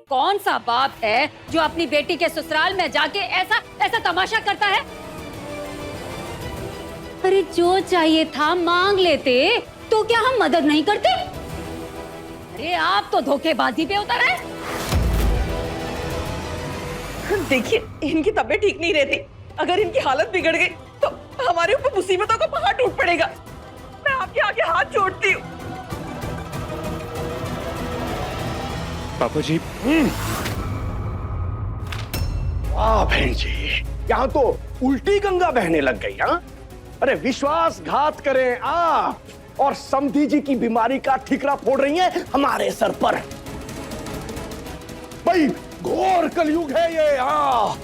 कौन सा बाप है जो अपनी बेटी के ससुराल में जाके ऐसा ऐसा तमाशा करता है? अरे जो चाहिए था मांग लेते, तो क्या हम मदद नहीं करते? अरे आप तो धोखेबाजी पे उतर है। देखिए, इनकी तबीयत ठीक नहीं रहती। अगर इनकी हालत बिगड़ गई तो हमारे ऊपर मुसीबतों का पहाड़ टूट पड़ेगा। मैं आपके आगे हाथ जोड़ती हूँ। पापा जी। वाह बहन जी, यहाँ तो उल्टी गंगा बहने लग गई। हाँ, अरे विश्वासघात करें आप और समधी जी की बीमारी का ठिकरा फोड़ रही हैं हमारे सर पर। भाई घोर कलयुग है ये। हाँ,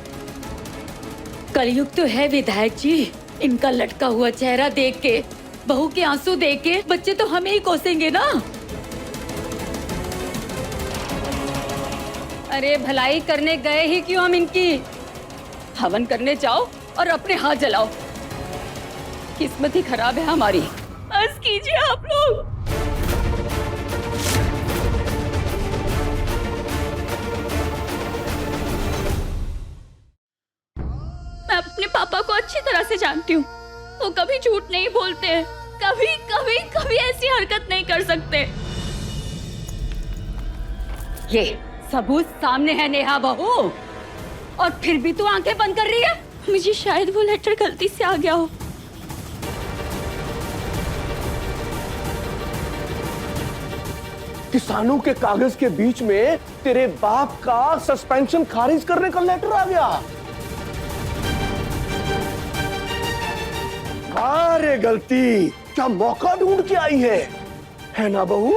कलयुग तो है विधायक जी। इनका लटका हुआ चेहरा देख के, बहू के आंसू देख के बच्चे तो हमें ही कोसेंगे ना। अरे भलाई करने गए ही क्यों हम इनकी? हवन करने जाओ और अपने हाथ जलाओ। किस्मत ही खराब है हमारी। बस कीजिए आप लोग। मैं अपने पापा को अच्छी तरह से जानती हूँ। वो कभी झूठ नहीं बोलते हैं, कभी कभी कभी ऐसी हरकत नहीं कर सकते। ये सबूत सामने है नेहा बहू, और फिर भी तू आंखें बंद कर रही है। मुझे शायद वो लेटर गलती से आ गया हो। किसानों के कागज के बीच में तेरे बाप का सस्पेंशन खारिज करने का लेटर आ गया। अरे गलती क्या मौका ढूंढ के आई है ना बहू?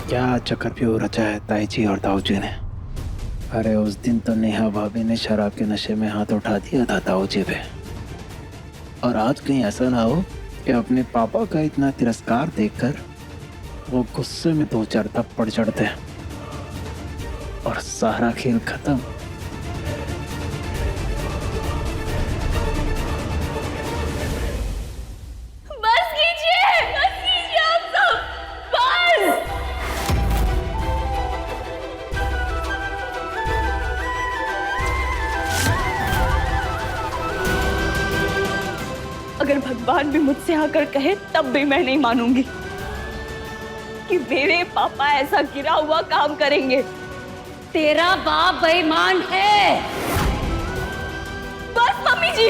क्या चक्रव्यूह रचा है ताई जी और ताऊ जी ने। अरे उस दिन तो नेहा भाभी ने शराब के नशे में हाथ उठा दिया था ताऊ जी पे, और आज कहीं ऐसा ना हो कि अपने पापा का इतना तिरस्कार देखकर वो गुस्से में दो चार थप्पड़ चढ़ते हैं और सारा खेल खत्म। बस कीजिए आप सब, बस। अगर भगवान भी मुझसे आकर कहे तब भी मैं नहीं मानूंगी कि मेरे पापा ऐसा गिरा हुआ काम करेंगे। तेरा बाप बेईमान है। बस मम्मी जी।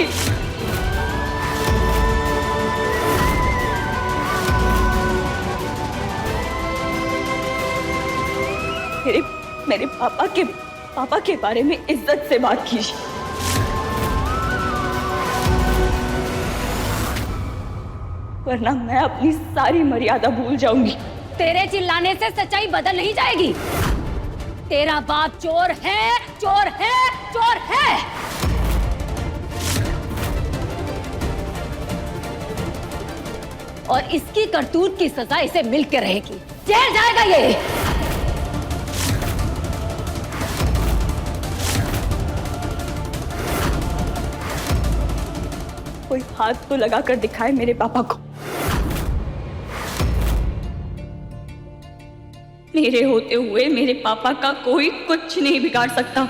मेरे पापा के बारे में इज्जत से बात कीजिए, वरना मैं अपनी सारी मर्यादा भूल जाऊंगी। तेरे चिल्लाने से सच्चाई बदल नहीं जाएगी। तेरा बाप चोर है, चोर है, चोर है। और इसकी करतूत की सजा इसे मिलकर रहेगी। जेल जाएगा ये। कोई हाथ तो लगा कर दिखाए मेरे पापा को। मेरे होते हुए मेरे पापा का कोई कुछ नहीं बिगाड़ सकता।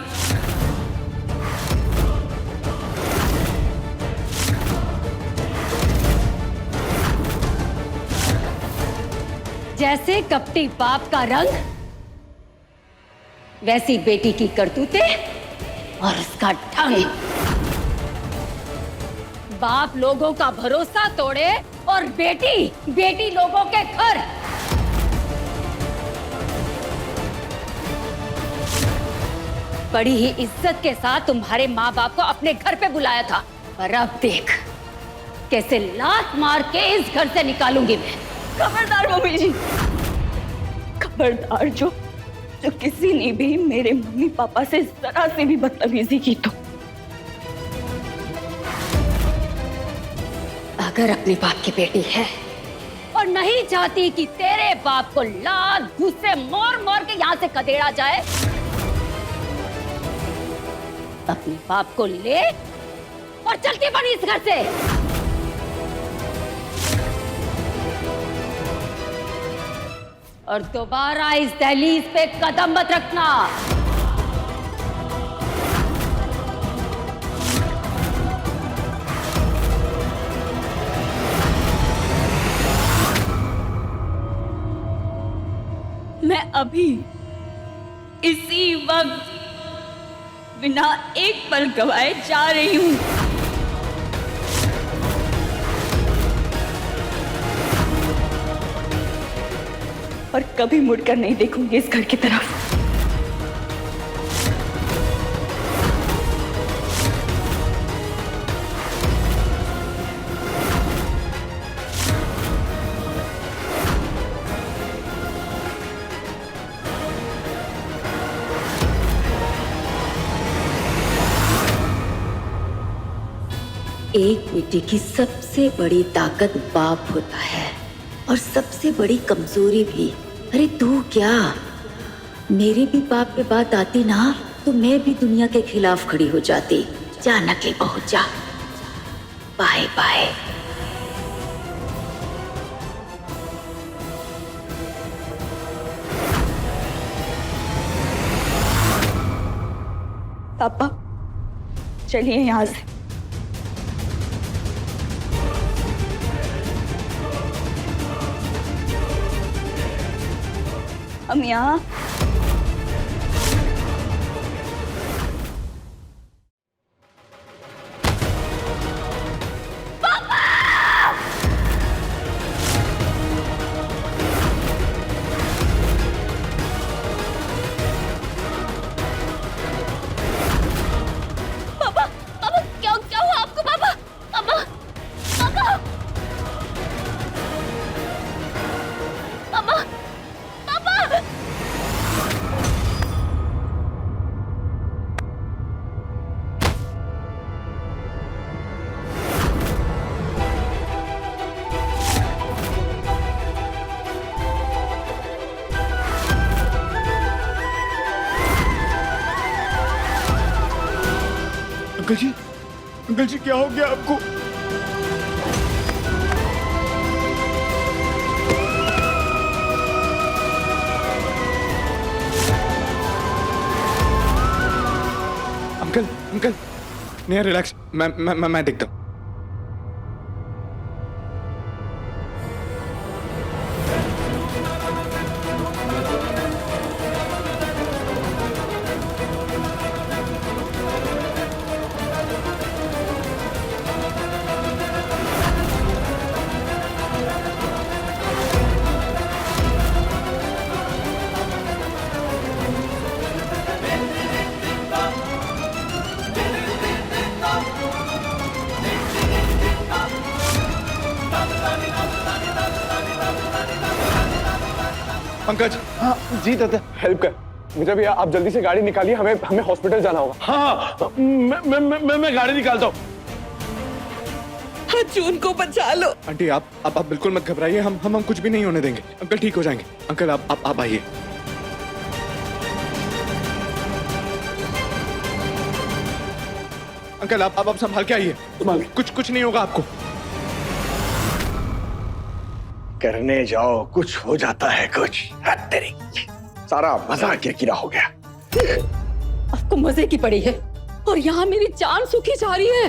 जैसे कपटी बाप का रंग, वैसी बेटी की करतूतें और उसका ढंग। बाप लोगों का भरोसा तोड़े और बेटी लोगों के घर। बड़ी ही इज्जत के साथ तुम्हारे माँ बाप को अपने घर पे बुलाया था, पर अब देख कैसे लात मार के इस घर से निकालूंगी मैं। खबरदार मम्मी जी, खबरदार। जो किसी ने भी मेरे मम्मी पापा से जरा से भी बदतमीजी की तो। अगर अपने बाप की बेटी है और नहीं चाहती कि तेरे बाप को लात घूस से मार मार के यहाँ से खदेड़ा जाए, अपने बाप को ले और चलती पड़ी इस घर से। और दोबारा इस दहलीज पे कदम मत रखना। मैं अभी इसी वक्त बिना एक पल गवाए जा रही हूं। और कभी मुड़कर नहीं देखूंगी इस घर की तरफ। एक बेटे की सबसे बड़ी ताकत बाप होता है और सबसे बड़ी कमजोरी भी। अरे तू क्या, मेरे भी बाप पे बात आती ना तो मैं भी दुनिया के खिलाफ खड़ी हो जाती। जा नकली बहू जा, बाय बाय। पापा चलिए यहाँ से। हम यहाँ पापा, पापा क्या क्या हुआ आपको पापा? पापा, पापा, पापा, पापा। अंकल जी क्या हो गया आपको? अंकल अंकल नहीं, रिलैक्स, मैं देखता हूँ। पंकज। हाँ जी दादा। हेल्प कर मुझे भी, आप जल्दी से गाड़ी निकालिए, हमें हॉस्पिटल जाना होगा। हाँ मैं गाड़ी निकालता हूँ। अर्जुन को बचा लो। आंटी आप बिल्कुल मत घबराइए, हम कुछ भी नहीं होने देंगे। अंकल ठीक हो जाएंगे। अंकल आप आइए। अंकल आप संभाल के आइए, कुछ नहीं होगा आपको। करने जाओ कुछ हो जाता है कुछ। तेरी सारा मजा किरकिरा हो गया। आपको मजे की पड़ी है और यहाँ मेरी जान सूखी जा रही है।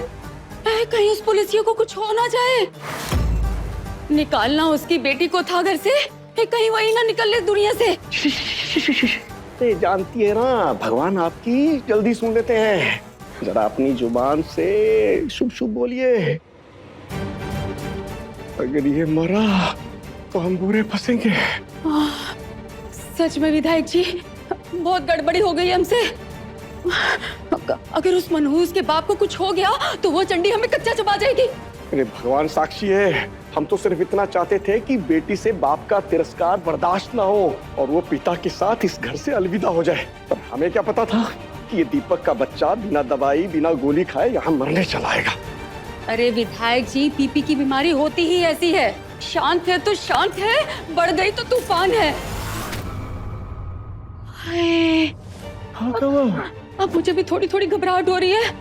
कहीं उस पुलिसिया को कुछ हो ना जाए। निकालना उसकी बेटी को था घर से, कहीं वही ना निकल ले दुनिया से। ते जानती है ना, भगवान आपकी जल्दी सुन लेते हैं। जरा अपनी जुबान से शुभ शुभ बोलिए। अगर ये मरा तो हम बुरे फंसेंगे। सच में विधायक जी, बहुत गड़बड़ी हो गई हमसे। अगर उस मनहूस के बाप को कुछ हो गया तो वो चंडी हमें कच्चा चबा जाएगी। अरे भगवान साक्षी है, हम तो सिर्फ इतना चाहते थे कि बेटी से बाप का तिरस्कार बर्दाश्त ना हो और वो पिता के साथ इस घर से अलविदा हो जाए। पर हमें क्या पता था कि ये दीपक का बच्चा बिना दवाई बिना गोली खाए यहाँ मरने चला आएगा। अरे विधायक जी, पीपी की बीमारी होती ही ऐसी है। शांत है तो शांत है, बढ़ गई तो तूफान है। अब मुझे भी थोड़ी थोड़ी घबराहट हो रही है।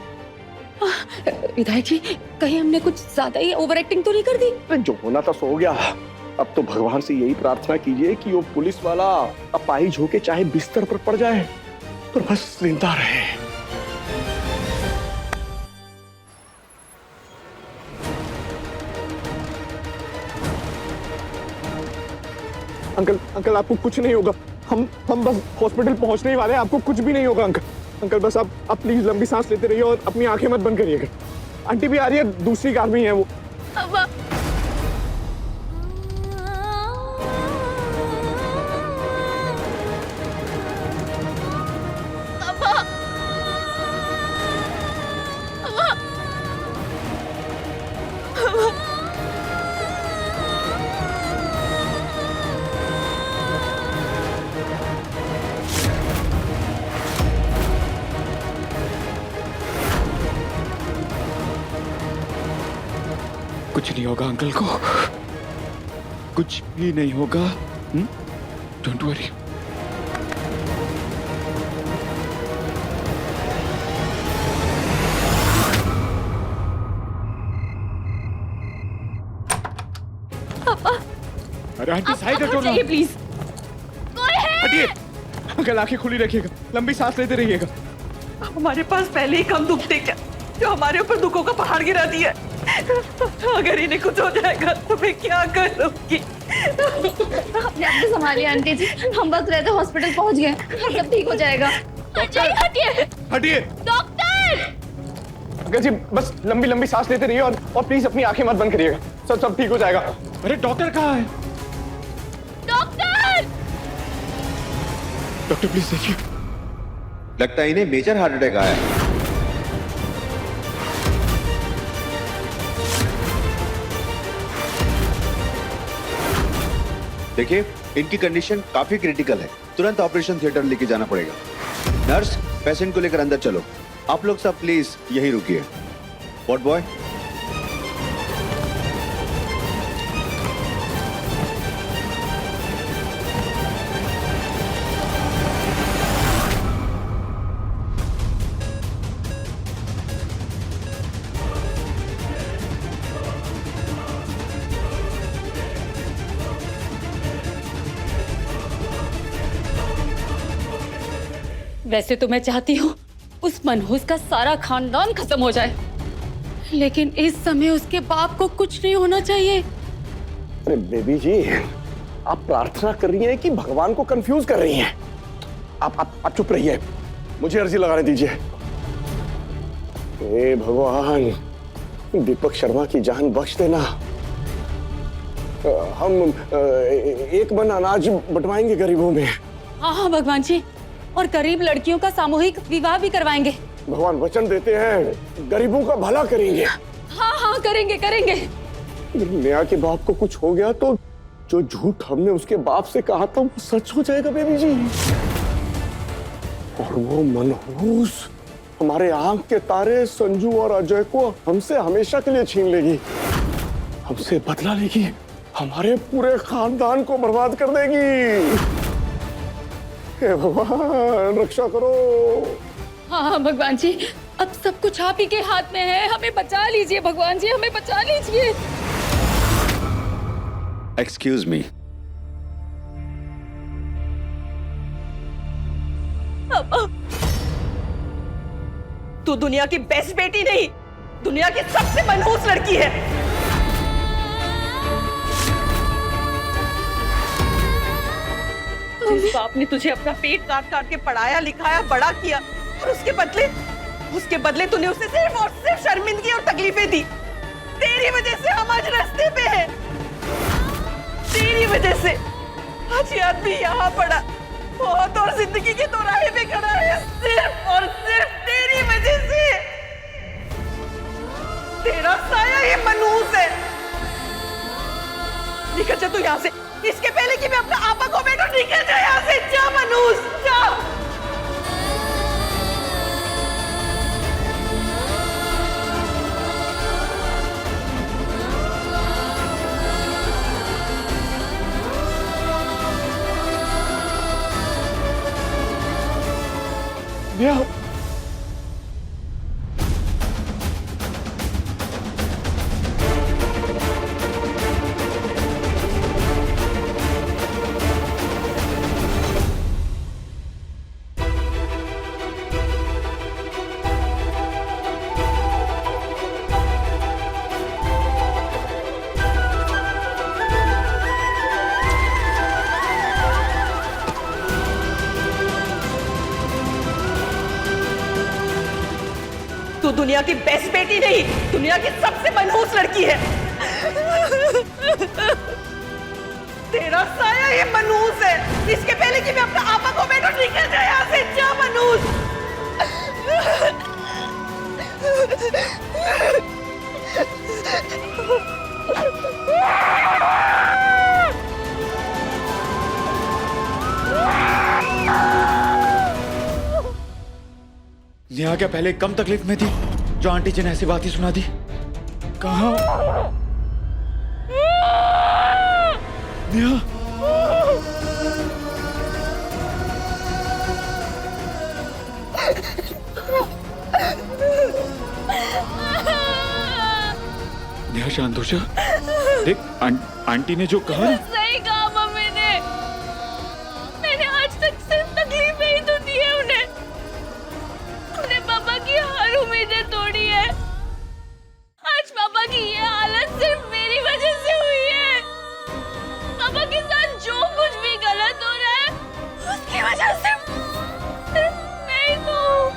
विधायक जी, कहीं हमने कुछ ज्यादा ही ओवर एक्टिंग तो नहीं कर दी? जो होना था सो हो गया। अब तो भगवान से यही प्रार्थना कीजिए कि वो पुलिस वाला अपाहिज होके चाहे बिस्तर पर पड़ जाए पर बस जिंदा रहे। अंकल अंकल आपको कुछ नहीं होगा, हम बस हॉस्पिटल पहुंचने ही वाले हैं, आपको कुछ भी नहीं होगा अंकल। अंकल बस आप प्लीज लंबी सांस लेते रहिए और अपनी आंखें मत बंद करिएगा। आंटी भी आ रही है, दूसरी कार में ही है वो। कुछ नहीं होगा अंकल को, कुछ भी नहीं होगा। Don't worry. अरे आंटी साइड हटो ना प्लीज। हटिए। अंकल आंखें खुली रखिएगा, लंबी सांस लेते रहिएगा। हमारे पास पहले ही कम दुख थे क्या जो हमारे ऊपर दुखों का पहाड़ गिरा दिया। अगर इन्हें कुछ हो जाएगा तो मैं क्या करूंगी। अपने आप को संभालिए आंटी जी, हम वक्त रहते हॉस्पिटल पहुंच गए, सब ठीक हो जाएगा। अजय हटिए। हटिए डॉक्टर। अंकल जी बस लंबी लंबी सांस लेते रहिए और प्लीज अपनी आंखें मत बंद करिएगा, सब ठीक हो जाएगा। अरे डॉक्टर कहाँ है? डॉक्टर। डॉक्टर प्लीज देखिए। लगता है इन्हें मेजर हार्ट अटैक आया है। देखिए इनकी कंडीशन काफी क्रिटिकल है, तुरंत ऑपरेशन थिएटर लेके जाना पड़ेगा। नर्स पेशेंट को लेकर अंदर चलो। आप लोग सब प्लीज यहीं रुकिए। वॉर्ड बॉय वैसे तो मैं चाहती हूँ उस मनहूस का सारा खानदान खत्म हो जाए, लेकिन इस समय उसके बाप को कुछ नहीं होना चाहिए। अरे बेबी जी, आप प्रार्थना कर रही हैं कि भगवान को कंफ्यूज कर रही हैं? आप चुप रहिए, मुझे अर्जी लगाने दीजिए। हे भगवान, दीपक शर्मा की जान बख्श देना। हम एक मन अनाज बंटवाएंगे गरीबों में। हाँ हाँ भगवान जी, और गरीब लड़कियों का सामूहिक विवाह भी करवाएंगे। भगवान वचन देते हैं गरीबों का भला करेंगे। हाँ हाँ करेंगे करेंगे। नेहा के बाप को कुछ हो गया तो जो झूठ हमने उसके बाप से कहा था वो सच हो जाएगा बेबी जी। और वो मनहूस हमारे आंख के तारे संजू और अजय को हमसे हमेशा के लिए छीन लेगी, हमसे बदला लेगी, हमारे पूरे खानदान को बर्बाद कर देगी। हे भगवान रक्षा करो। हाँ हाँ भगवान जी, अब सब कुछ आप ही के हाथ में है, हमें बचा लीजिए भगवान जी, हमें बचा लीजिए। Excuse me. तू दुनिया की बेस्ट बेटी नहीं, दुनिया की सबसे मनहूस लड़की है। जिस बाप ने तुझे अपना पेट काट काट के पढ़ाया लिखाया बड़ा किया और उसके बदले तूने उसे सिर्फ और सिर्फ शर्मिंदगी और तकलीफें दी। तेरी वजह से हम आज रास्ते पे हैं, तेरी वजह से आज ये आदमी यहाँ पड़ा, मौत और जिंदगी के दौराहे पे खड़ा है, सिर्फ और सिर्फ तेरी वजह से। तेरा साया ये मनहूस है। निकल जा तू यहाँ से, इसके पहले कि मैं अपना आपा को बेटा। निकल जा यहाँ से, जा मनहूस जा। दुनिया की बेस्ट बेटी नहीं, दुनिया की सबसे मनहूस लड़की है। तेरा साया ये मनहूस है। इसके पहले कि मैं अपना आपा को बेटो निकल जाए यहाँ से, जा मनहूस। नेहा क्या पहले कम तकलीफ में थी जो आंटी जी ने ऐसी बात ही सुना दी? कहाँ नेहा? नेहा शांत हो जा। देख आंटी ने जो कहा ना, सही कहा मम्मी ने। मैंने आज तक सिर्फ तकलीफें ही तो दी है उन्हें पापा की हर उम्मीदें तोड़ी है। आज पापा की ये हालत सिर्फ मेरी वजह से हुई है। पापा के साथ जो कुछ भी गलत हो रहा है उसकी वजह से मैं ही तो हूँ।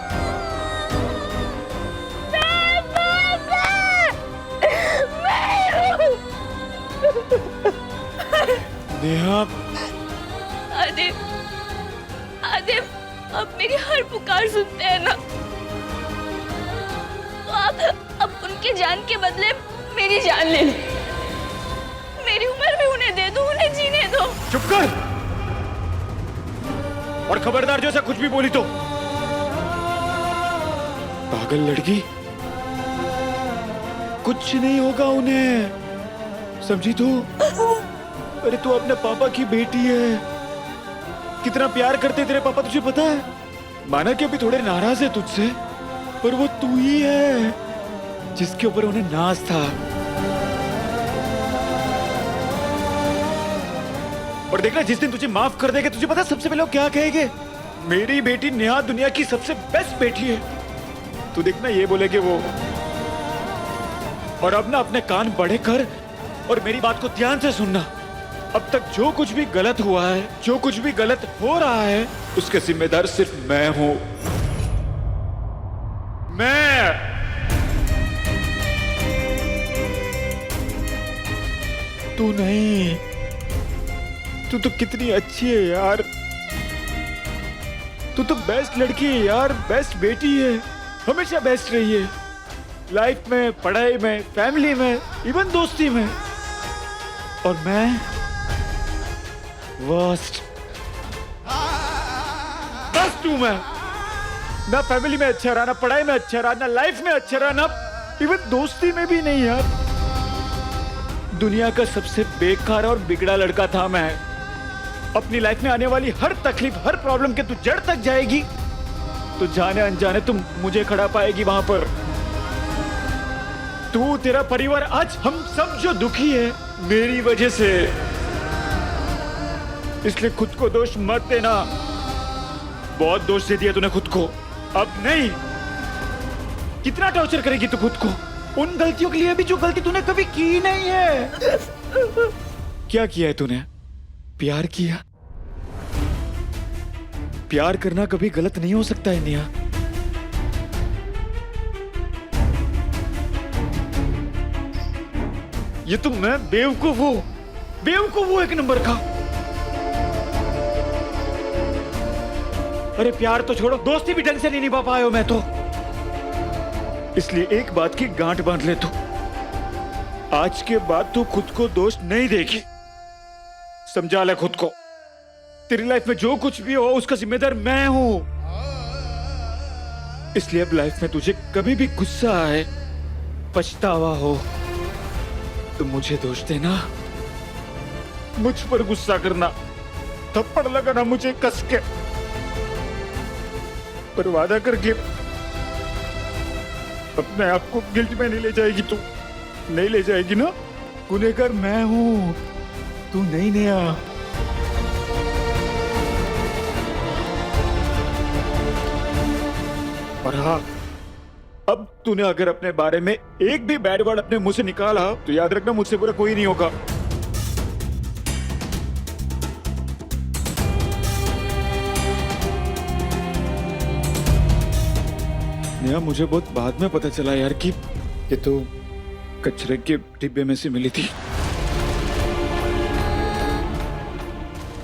नेहा आदिप, आदिप, आप मेरी हर पुकार सुनते हैं ना? तो आप अब उनकी जान के बदले मेरी जान ले लो। मेरी उम्र भी उन्हें दे दो, उन्हें जीने दो। चुप कर और खबरदार जैसा कुछ भी बोली तो। पागल लड़की, कुछ नहीं होगा उन्हें, समझी तू? अरे तू अपने पापा की बेटी है, कितना प्यार करते तेरे पापा तुझे पता है। माना कि अभी थोड़े नाराज है तुझसे, पर वो तू ही है जिसके ऊपर उन्हें नाज था। और देखना जिस दिन तुझे माफ कर देगा, तुझे पता सबसे पहले वो क्या कहेंगे? मेरी बेटी नेहा दुनिया की सबसे बेस्ट बेटी है। तू देखना ये बोलेगे वो। और अब ना अपने कान बड़े कर और मेरी बात को ध्यान से सुनना। अब तक जो कुछ भी गलत हुआ है, जो कुछ भी गलत हो रहा है, उसके जिम्मेदार सिर्फ मैं हूं। मैं। तू नहीं। तू तो कितनी अच्छी है यार। तू तो बेस्ट लड़की है यार, बेस्ट बेटी है, हमेशा बेस्ट रही है। लाइफ में, पढ़ाई में, फैमिली में, इवन दोस्ती में। और मैं वर्स्ट हूं मैं। ना फैमिली में अच्छा रहा, ना पढ़ाई में अच्छा रहा, ना लाइफ में अच्छा रहा, ना इवन दोस्ती में भी नहीं यार। दुनिया का सबसे बेकार और बिगड़ा लड़का था मैं। अपनी लाइफ में आने वाली हर तकलीफ, हर प्रॉब्लम के तू जड़ तक जाएगी तो जाने अनजाने तुम मुझे खड़ा पाएगी वहां पर। तू, तेरा परिवार, आज हम सब जो दुखी है मेरी वजह से। इसलिए खुद को दोष मत देना। बहुत दोष दे दिया तूने खुद को, अब नहीं। कितना टॉर्चर करेगी तू खुद को उन गलतियों के लिए भी जो गलती तूने कभी की नहीं है। क्या किया है तूने? प्यार किया। प्यार करना कभी गलत नहीं हो सकता है नेहा। ये तो मैं बेवकूफ हूं एक नंबर का। अरे प्यार तो छोड़ो, दोस्ती भी ढंग से नहीं निभा पाए हो मैं तो। इसलिए एक बात की गांठ बांध ले तू, आज के बाद तू खुद को दोष नहीं देगी। समझा ले खुद को। तेरी लाइफ में जो कुछ भी हो उसका जिम्मेदार मैं हूं। इसलिए अब लाइफ में तुझे कभी भी गुस्सा आए, पछतावा हो तो मुझे दोष देना, मुझ पर गुस्सा करना, थप्पड़ लगाना मुझे कस के। पर वादा करके अपने आप को गिल्ट में नहीं ले जाएगी तू। नहीं ले जाएगी ना? गुनहगार मैं हूं, तू नहीं नेहा। और हाँ, अब तूने अगर अपने बारे में एक भी बैड वर्ड अपने मुंह से निकाला तो याद रखना मुझसे बुरा कोई नहीं होगा। नेहा मुझे बहुत बाद में पता चला यार कि तू कचरे के डिब्बे में से मिली थी।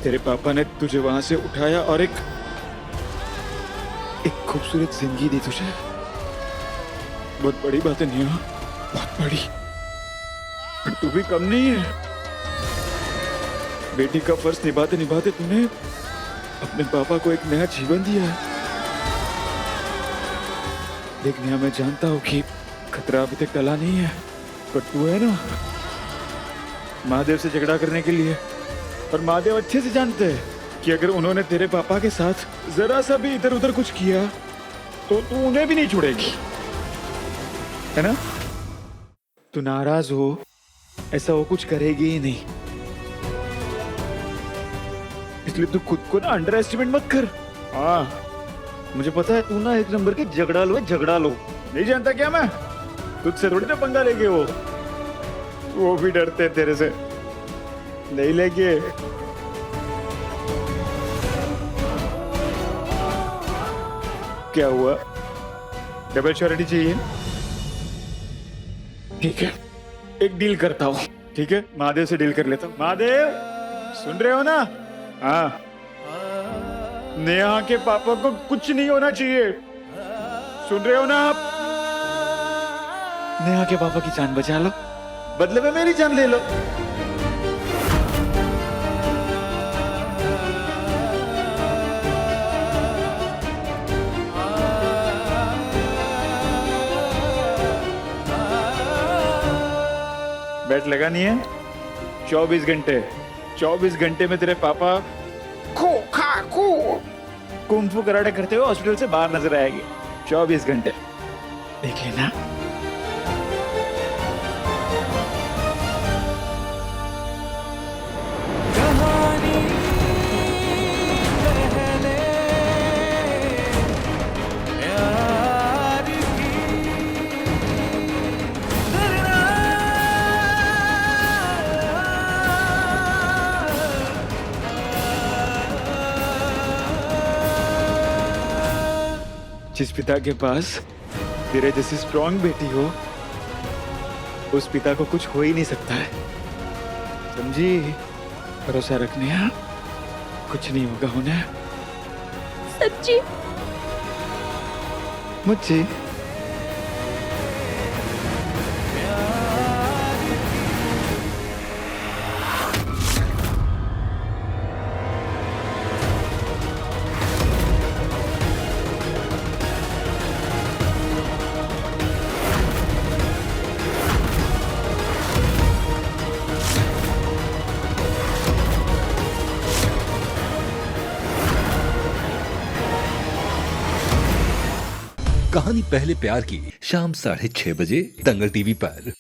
तेरे पापा ने तुझे वहां से उठाया और एक खूबसूरत जिंदगी दी तुझे। बहुत बड़ी बात है नेहा, बहुत बड़ी। पर तू भी कम नहीं है। बेटी का फर्ज निभाते निभाते तूने अपने पापा को एक नया जीवन दिया है। देख नेहा, मैं जानता हूँ कि खतरा अभी तक टला नहीं है, पर तू है ना महादेव से झगड़ा करने के लिए। और महादेव अच्छे से जानते हैं कि अगर उन्होंने तेरे पापा के साथ जरा सा भी इधर उधर कुछ किया तो तू उन्हें भी नहीं छोड़ेगी, है ना? तू नाराज हो, ऐसा वो कुछ करेगी ही नहीं। इसलिए तू खुद को ना अंडर एस्टिमेट मत कर। हाँ, मुझे पता है तू ना एक नंबर के झगड़ा लो। नहीं जानता क्या मैं? तुझसे थोड़ी ना पंगा लेंगे वो भी डरते हैं तेरे से। नहीं लेंगे। क्या हुआ? डबल श्योरिटी चाहिए? ठीक है, एक डील करता हूँ। ठीक है, महादेव से डील कर लेता हूँ। महादेव, सुन रहे हो ना? हाँ, नेहा के पापा को कुछ नहीं होना चाहिए। सुन रहे हो ना आप? नेहा के पापा की जान बचा लो, बदले में मेरी जान ले लो। बेट लगानी है 24 घंटे। 24 घंटे में तेरे पापा कुंग फू कराटे करते हुए हॉस्पिटल से बाहर नजर आएंगे। 24 घंटे देख लेना। जिस पिता के पास तेरे जैसी स्ट्रॉन्ग बेटी हो, उस पिता को कुछ हो ही नहीं सकता है। समझी? भरोसा रखने, कुछ नहीं होगा उन्हें। सच्ची? मुझे कहानी पहले प्यार की शाम 6:30 बजे दंगल टीवी पर।